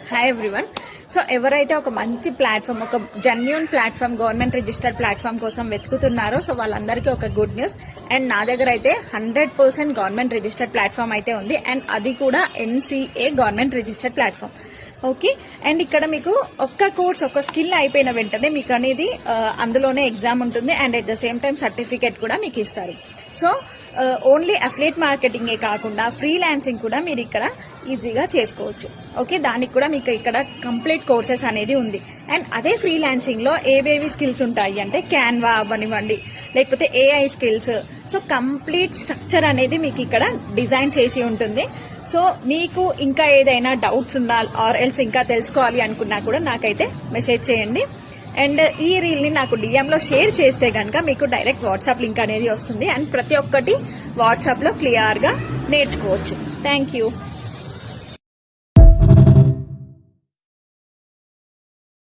Hi everyone. So ఎవరైతే ఒక మంచి ప్లాట్ఫామ్, ఒక genuine platform, government registered platform కోసం వెతుకుతున్నారో సో వాళ్ళందరికీ ఒక గుడ్ న్యూస్. అండ్ నా దగ్గర అయితే 100% గవర్నమెంట్ రిజిస్టర్డ్ ప్లాట్ఫామ్ అయితే ఉంది. అండ్ అది కూడా MCA government registered platform. Okay. And ఇక్కడ మీకు ఒక్క కోర్స్, ఒక స్కిల్ అయిపోయిన వెంటనే మీకు అనేది అందులోనే ఎగ్జామ్ ఉంటుంది. And at the same time certificate కూడా మీకు ఇస్తారు. సో ఓన్లీ అఫిలియేట్ మార్కెటింగే కాకుండా ఫ్రీలాన్సింగ్ కూడా మీరు ఇక్కడ ఈజీగా చేసుకోవచ్చు. ఓకే. దానికి కూడా మీకు ఇక్కడ కంప్లీట్ కోర్సెస్ అనేది ఉంది. అండ్ అదే ఫ్రీలాన్సింగ్ లో ఏవేవి స్కిల్స్ ఉంటాయి అంటే క్యాన్వా అవ్వనివ్వండి, లేకపోతే AI skills. So complete structure అనేది మీకు ఇక్కడ డిజైన్ చేసి ఉంటుంది. సో మీకు ఇంకా ఏదైనా డౌట్స్ ఉన్నా ఆర్ ఎల్స్ ఇంకా తెలుసుకోవాలి అనుకున్నా కూడా నాకైతే మెసేజ్ చేయండి. అండ్ ఈ రీల్ ని నాకు DM లో షేర్ చేస్తే కనుక మీకు డైరెక్ట్ వాట్సాప్ లింక్ అనేది వస్తుంది. అండ్ ప్రతి ఒక్కటి వాట్సాప్ లో క్లియర్ గా నేర్చుకోవచ్చు. Thank you.